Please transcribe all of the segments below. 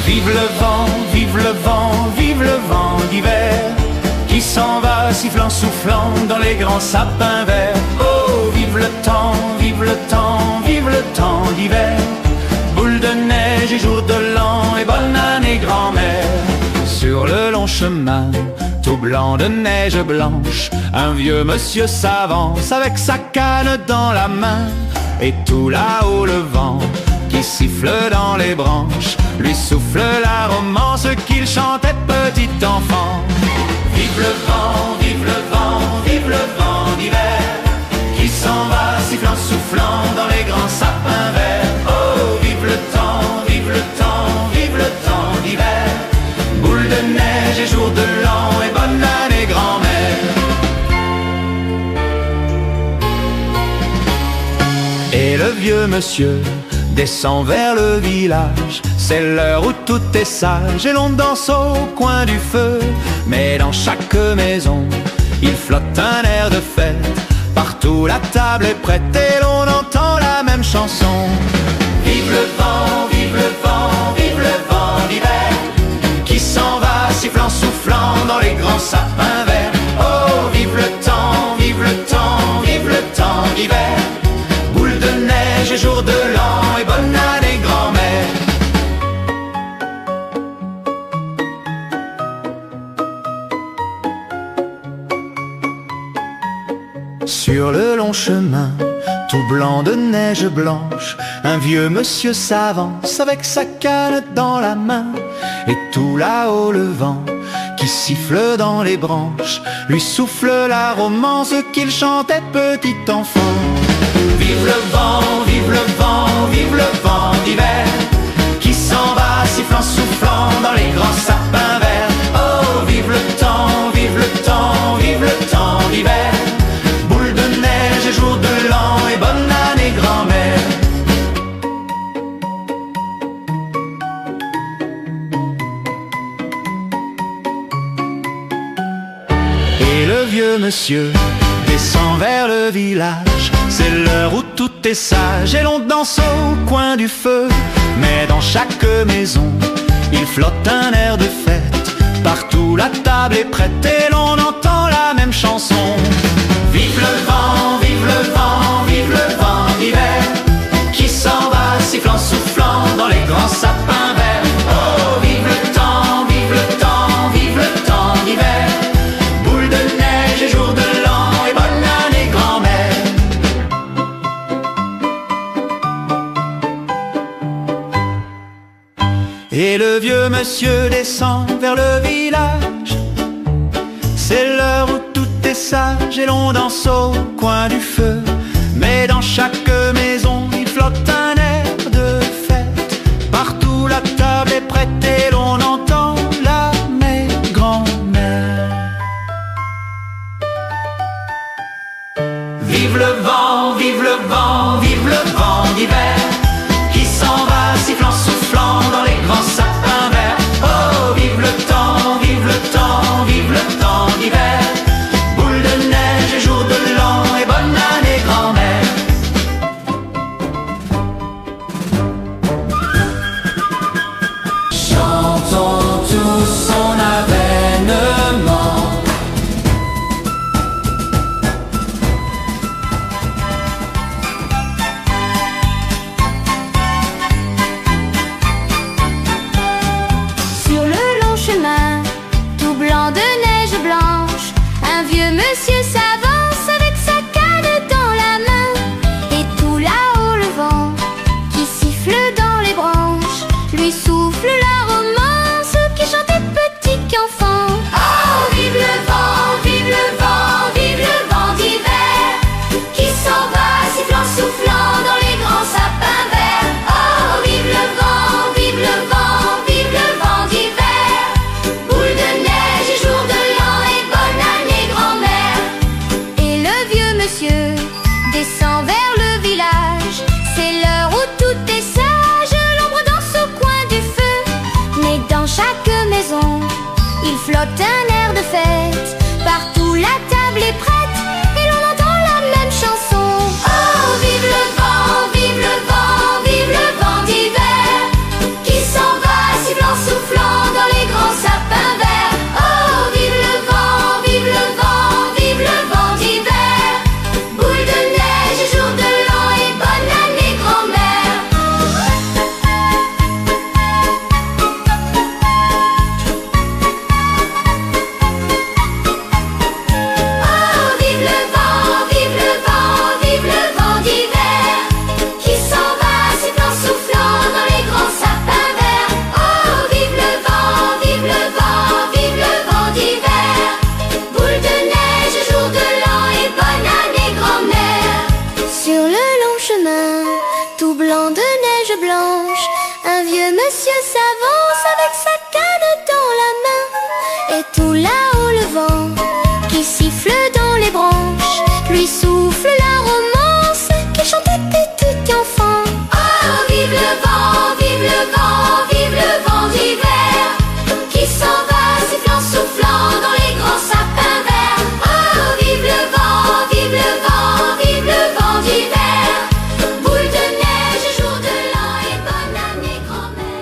Vive le vent, vive le vent, vive le vent d'hiver qui s'en va sifflant, soufflant dans les grands sapins verts. Oh, vive le temps, vive le temps, vive le temps d'hiver. Boule de neige et jour de l'an et bonne année grand-mère. Sur le long chemin, tout blanc de neige blanche, un vieux monsieur s'avance avec sa canne dans la main. Et tout là-haut le vent qui siffle dans les branches lui souffle la romance qu'il chantait petit enfant. Vive le vent, vive le vent, vive le vent d'hiver qui s'en va sifflant, soufflant dans les grands sapins verts. Oh, vive le temps, vive le temps, vive le temps d'hiver. Boule de neige et jour de l'an et bonne année grand-mère. Et le vieux monsieur descend vers le village. C'est l'heure où tout est sage et l'on danse au coin du feu. Mais dans chaque maison, il flotte un air de fête. Partout la table est prête et l'on entend la même chanson. Vive le vent, vive le vent, vive le vent d'hiver qui s'en va sifflant, soufflant dans les grands sapins verts. Oh, vive le temps, vive le temps, vive le temps d'hiver. Boule de neige et jour de l'an et bonne année grand-mère. Sur le long chemin, tout blanc de neige blanche, un vieux monsieur s'avance avec sa canne dans la main. Et tout là-haut le vent qui siffle dans les branches lui souffle la romance qu'il chantait petit enfant. Vive le vent, vive le vent, vive le vent d'hiver qui s'en va sifflant, soufflant dans les grands sapins verts. Oh, vive le temps, vive le temps, vive le temps d'hiver. Boule de neige et jour de l'an et bonne année grand-mère. Et le vieux monsieur descend vers le village. C'est l'heure où tout est sage et l'on danse au coin du feu. Mais dans chaque maison, il flotte un air de fête. Partout la table est prête et l'on entend la même chanson. Vive le vent, vive le vent, vive le vent d'hiver qui s'en va sifflant, soufflant dans les grands sapins verts. Oh, vive le temps, vive le temps, vive le temps d'hiver. Boule de neige et jour de l'an et bonne année grand-mère. Et le vieux monsieur descend vers le village. C'est l'heure où tout est sage et l'on danse au coin du feu. Mais dans chaque maison, il flotte un air de fête. Partout la table est prête et l'on entend la mère grand-mère. Vive le vent, vive le vent, vive le vent d'hiver qui s'en va sifflant, soufflant dans les grands sapins verts. Oh, vive le temps, vive le temps, vive le temps d'hiver. Boule de neige et jour de l'an et bonne année grand-mère. Chantons tous son avènement. Sur le long chemin, tout blanc de neige blanche, un vieux monsieur s'avance avec sa canne dans la main. Et tout là-haut le vent qui siffle dans les branches lui souffle la romance qui chantait petit enfant. Oh, vive le vent, vive le vent, vive le vent d'hiver qui s'en va sifflant, soufflant dans les grands sapins verts. Oh, vive le vent, vive le vent, vive le vent d'hiver. Boule de neige et jour de l'an et bonne année grand-mère. Et le vieux monsieur descend vers le village. C'est l'heure où tout est sage, l'ombre danse au coin du feu. Mais dans chaque maison, il flotte un air de fête. Partout la table est prête et l'on entend la même chanson. Oh, vive le vent, vive le vent, vive le vent d'hiver qui s'en va sifflant, tout blanc de neige blanche. Un vieux monsieur s'avance avec sa canne dans la main. Et tout là-haut le vent qui siffle dans les branches lui souffle la romance qu'il chantait petit enfant. Oh, vive le vent, vive le vent, vive le vent d'hiver qui s'en va sifflant, soufflant dans les grands sapins verts. Oh, vive le vent, vive le vent, vive le vent d'hiver. Boule de neige, jour de l'an et bonne année grand-mère.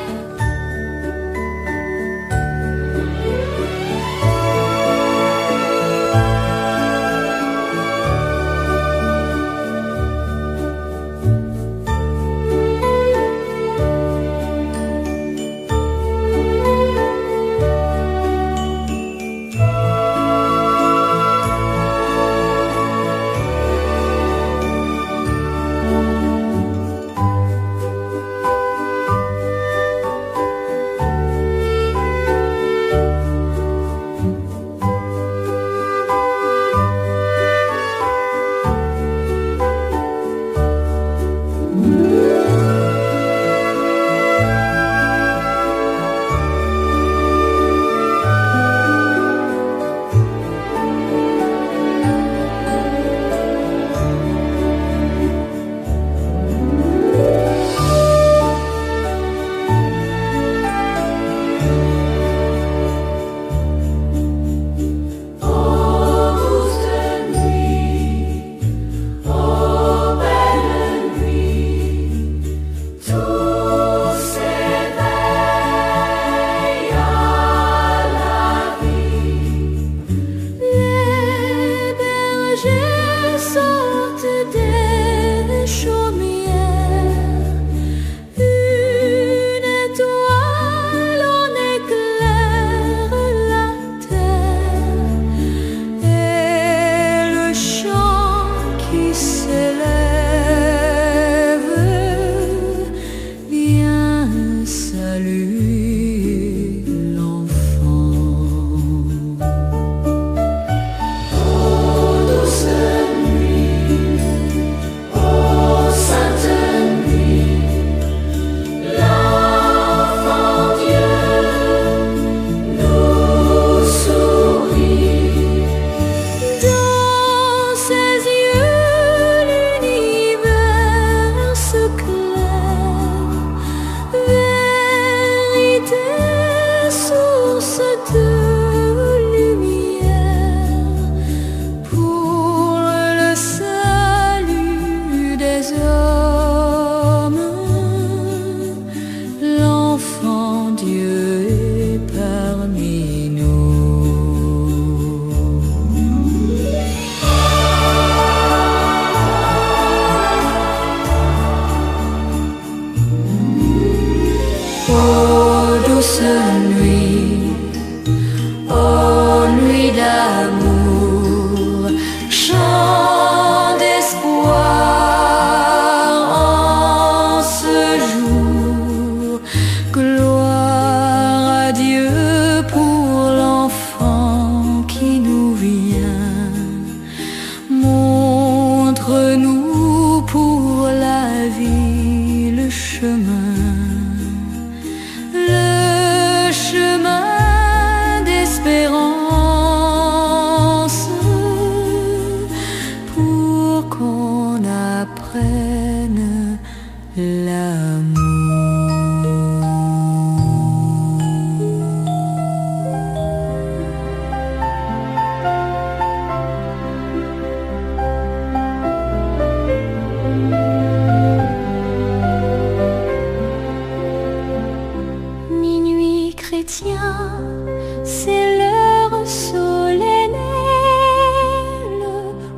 C'est l'heure solennelle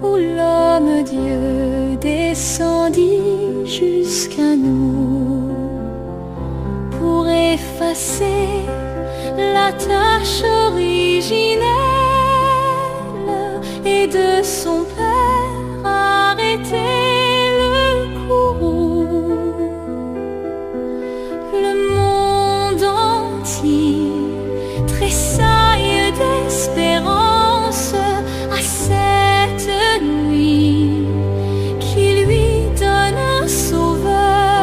où l'homme Dieu descendit jusqu'à nous pour effacer la tâche originelle et de son Père arrêter le courroux. Le monde entier tressaille d'espérance à cette nuit qui lui donne un sauveur.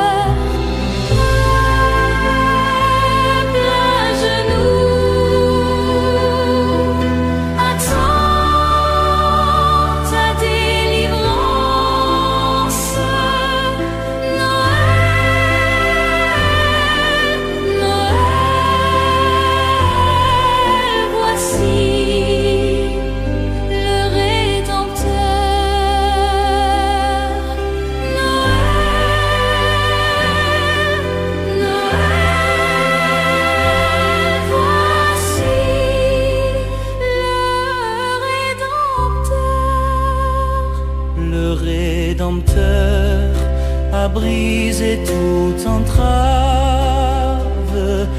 et toute entrave,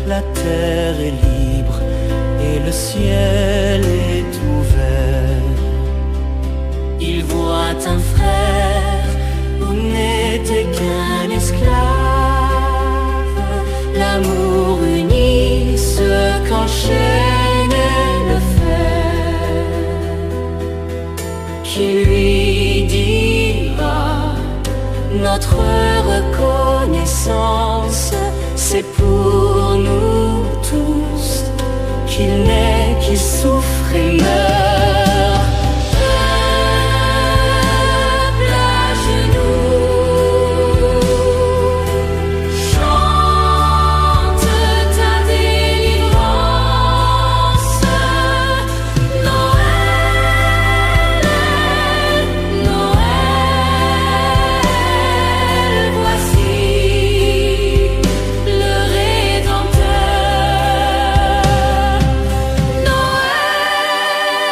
la terre est libre et le ciel est ouvert. Il voit un frère où n'était qu'un esclave, l'amour unit ceux qu'enchaînait le fer, qui lui dira: notre reconnaissance, c'est pour nous tous qu'il naît, qu'il souffre et meurt. Peuple à genoux, chante ta délivrance. Noël, Noël, voici le Rédempteur. Noël,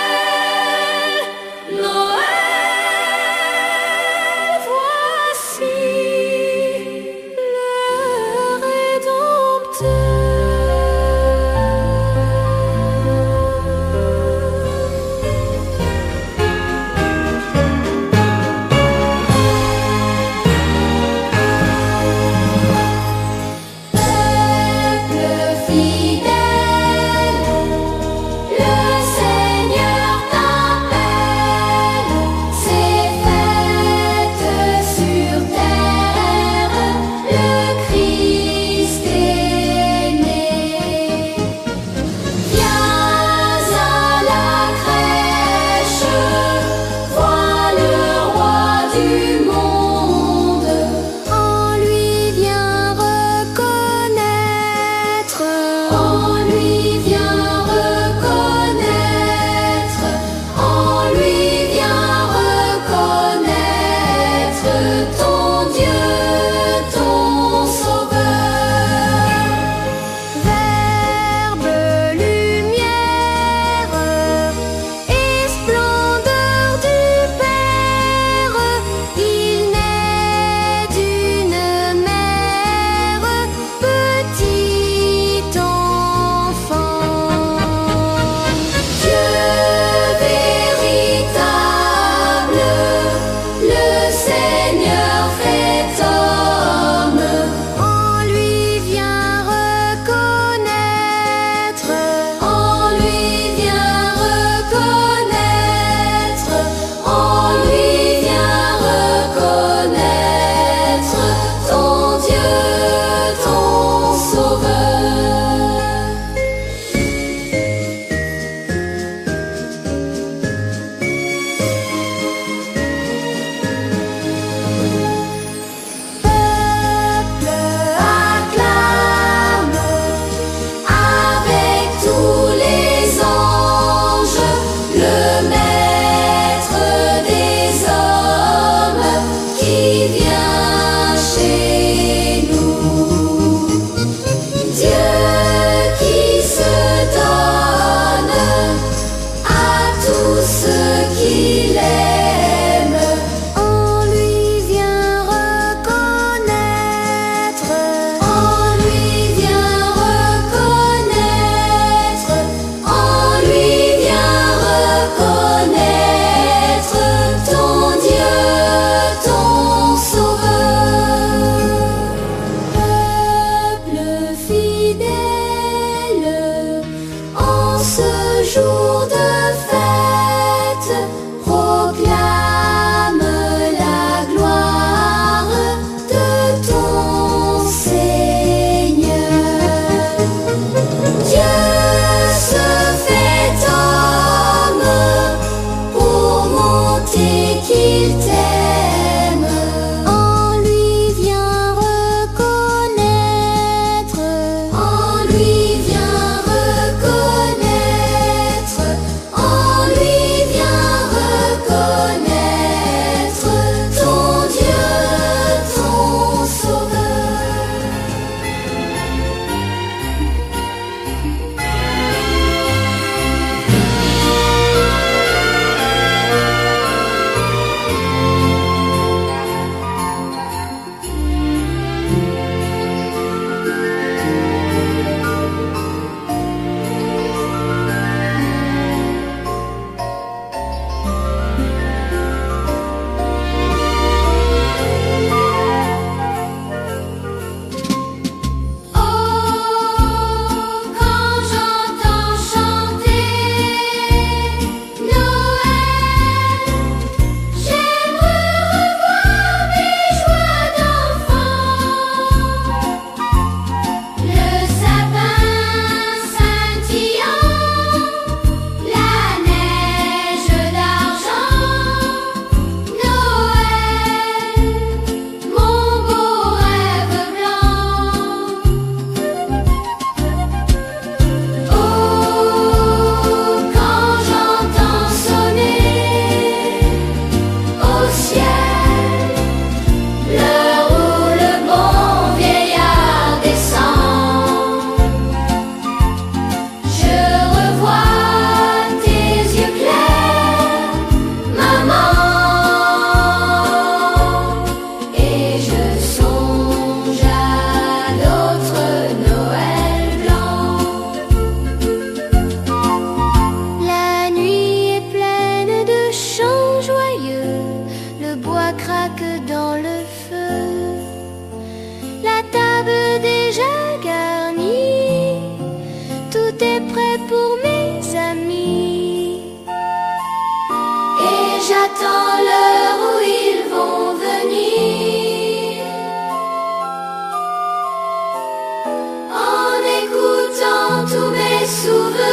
déjà garni, tout est prêt pour mes amis. Et j'attends l'heure où ils vont venir, en écoutant tous mes souvenirs.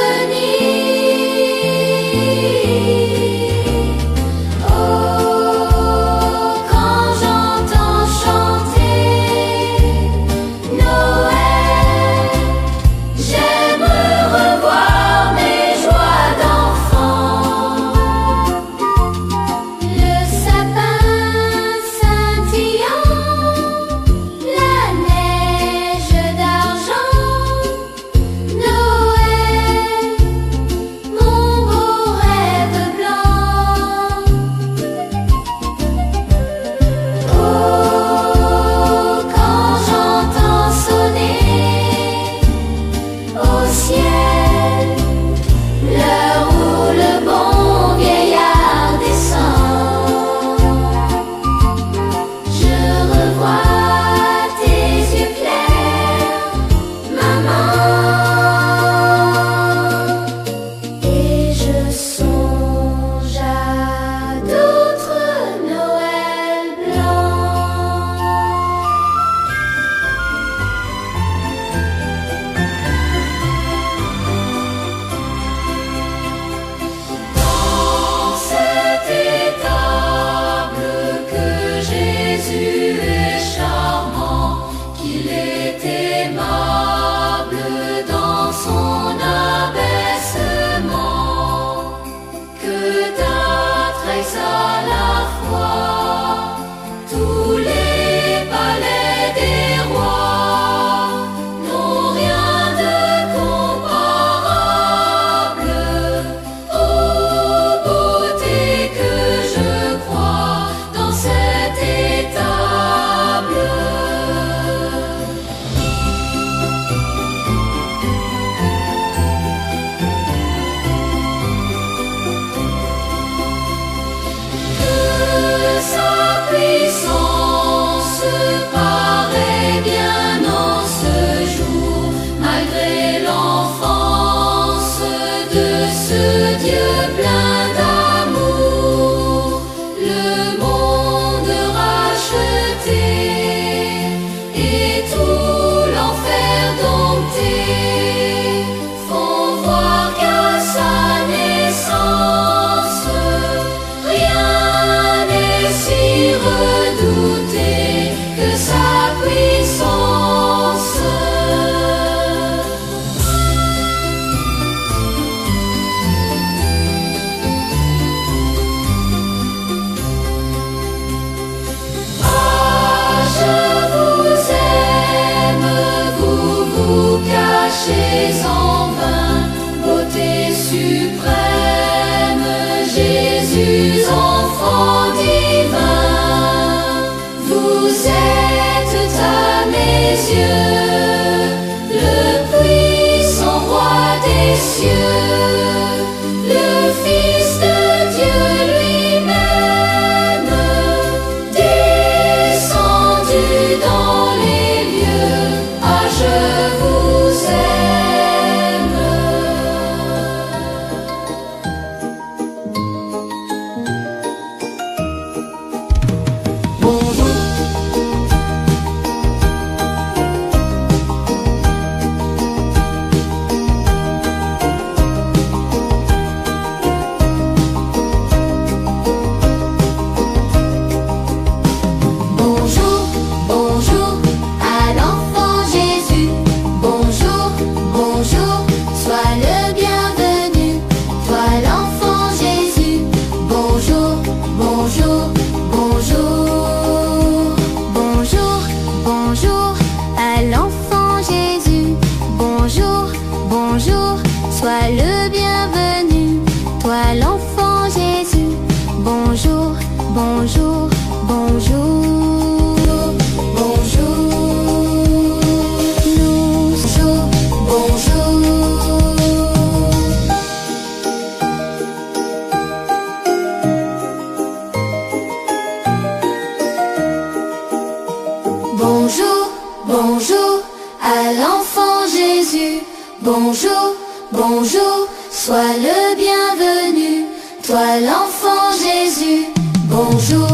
à l'enfant Jésus. Bonjour, bonjour, sois le bienvenu, toi l'enfant Jésus. Bonjour,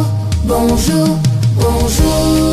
bonjour, bonjour.